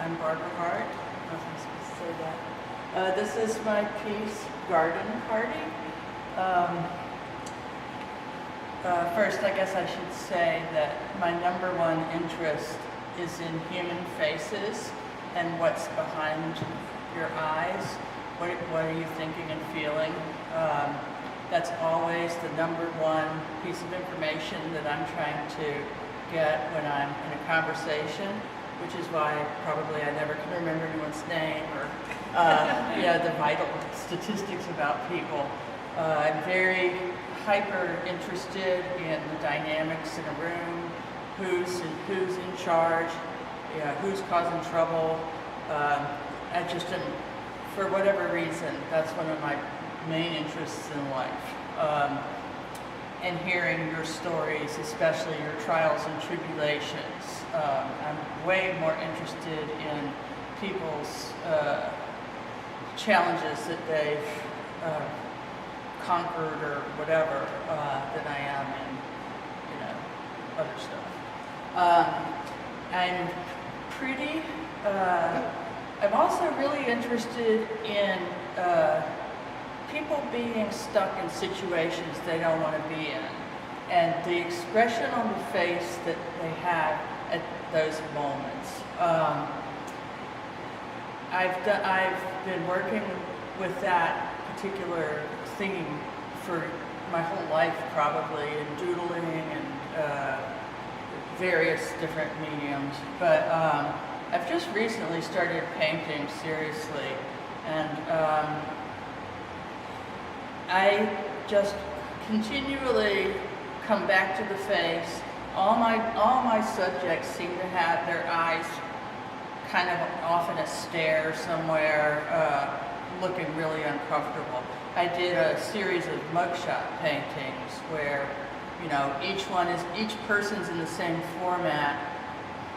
I'm Barbara Hart. I was supposed to say that. This is my piece, Garden Party. First, I guess I should say that my number one interest is in human faces and what's behind your eyes. What are you thinking and feeling? That's always the number one piece of information that I'm trying to get when I'm in a conversation, which is why probably I never can remember anyone's name or the vital statistics about people. I'm very hyper interested in the dynamics in a room, who's in charge, who's causing trouble. I just am, for whatever reason, that's one of my main interests in life. And hearing your stories, especially your trials and tribulations. I'm way more interested in people's challenges that they've conquered or whatever than I am in, other stuff. I'm also really interested in people being stuck in situations they don't want to be in, and the expression on the face that they have at those moments. I've been working with that particular theme for my whole life, probably, and doodling and various different mediums. But I've just recently started painting seriously, and I just continually come back to the face. All my subjects seem to have their eyes kind of off in a stare somewhere, looking really uncomfortable. I did a series of mugshot paintings where, each person's in the same format,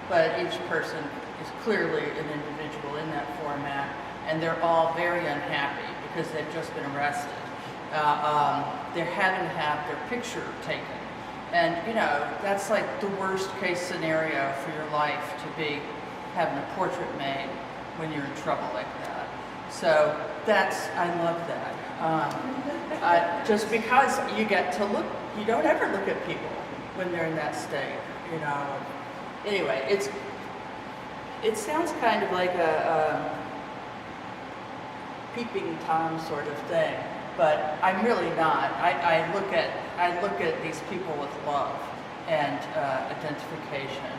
but each person is clearly an individual in that format, and they're all very unhappy because they've just been arrested. They're having to have their picture taken. And, that's like the worst case scenario for your life, to be having a portrait made when you're in trouble like that. So I love that. Just because you get to look, you don't ever look at people when they're in that state, Anyway, it sounds kind of like a peeping Tom sort of thing. But I'm really not. I look at these people with love and identification.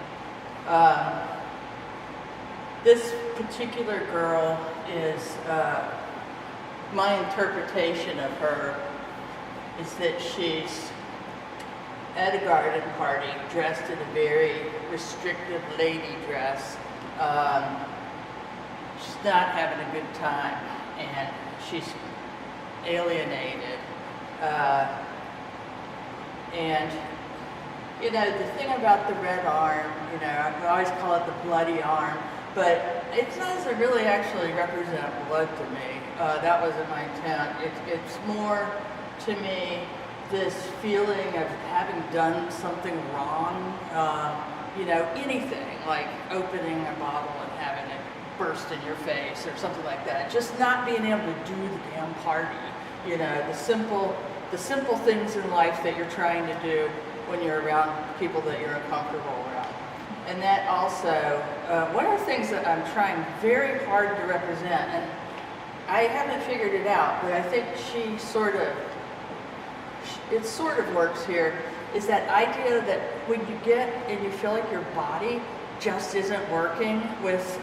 This particular girl is, my interpretation of her is that she's at a garden party dressed in a very restrictive lady dress. She's not having a good time, and she's alienated, and the thing about the red arm, I always call it the bloody arm, but it doesn't really actually represent blood to me. That wasn't my intent. It's more, to me, this feeling of having done something wrong, anything, like opening a bottle and having it burst in your face or something like that. Just not being able to do the damn party. The simple things in life that you're trying to do when you're around people that you're uncomfortable around. And that also, one of the things that I'm trying very hard to represent, and I haven't figured it out, but I think it sort of works here, is that idea that when you get and you feel like your body just isn't working with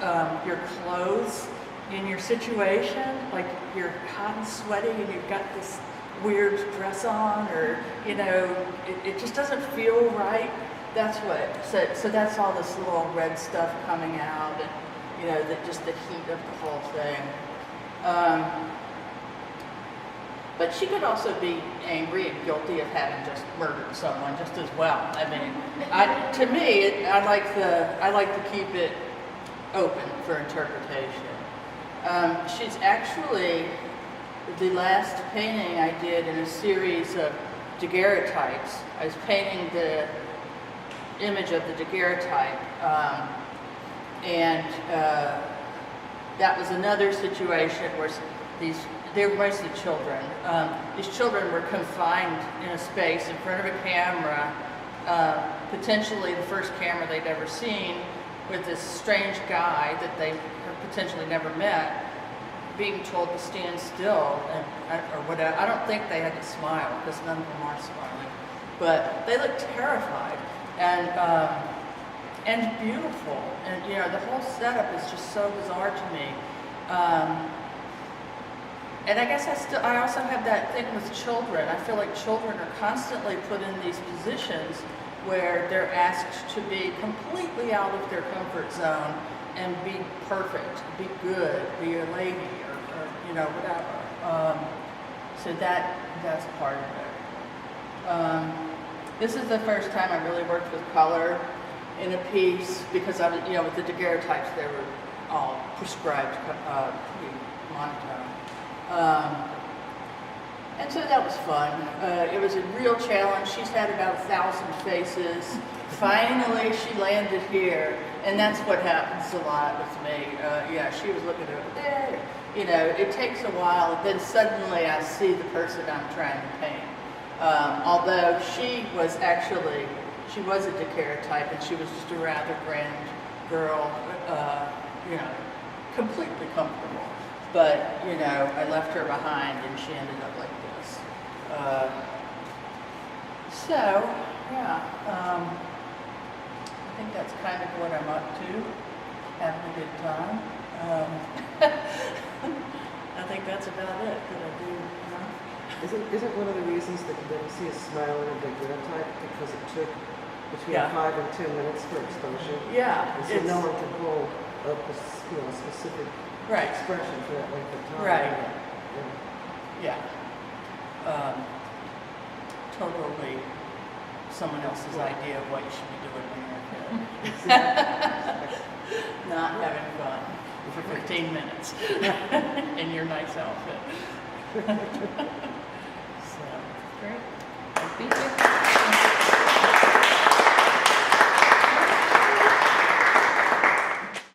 your clothes in your situation, like you're hot and sweaty and you've got this weird dress on, or it just doesn't feel right. That's what. So that's all this little red stuff coming out, and just the heat of the whole thing. But she could also be angry and guilty of having just murdered someone just as well. I mean, I like to keep it open for interpretation. She's actually the last painting I did in a series of daguerreotypes. I was painting the image of the daguerreotype And that was another situation where they were mostly children. These children were confined in a space in front of a camera, potentially the first camera they'd ever seen, with this strange guy that they potentially never met, being told to stand still or whatever. I don't think they had to smile, because none of them are smiling, but they looked terrified and beautiful. And you know, the whole setup is just so bizarre to me. And I guess I also have that thing with children. I feel like children are constantly put in these positions where they're asked to be completely out of their comfort zone and be perfect, be good, be a lady, or you know, whatever. So that's part of it. This is the first time I really worked with color in a piece, because I was, you know, with the daguerreotypes, they were all prescribed pretty monotone. And so that was fun. It was a real challenge. She's had about 1,000 faces. Finally, she landed here, and that's what happens a lot with me. Yeah, she was looking over there. You know, it takes a while, and then suddenly I see the person I'm trying to paint. Although she was a daguerreotype, and she was just a rather grand girl, you know, completely comfortable. But, you know, I left her behind, and she ended up like this. So, yeah, I think that's kind of what I'm up to, having a good time. I think that's about it that I do. Isn't one of the reasons that you didn't see a smile in a daguerreotype because it took between 5 and 10 minutes for exposure? Yeah. And so no one can hold up a specific expression for that length of time. Right. Yeah. Totally someone else's idea of what you should be doing when you're a kid. Not having fun for 15 minutes in your nice outfit.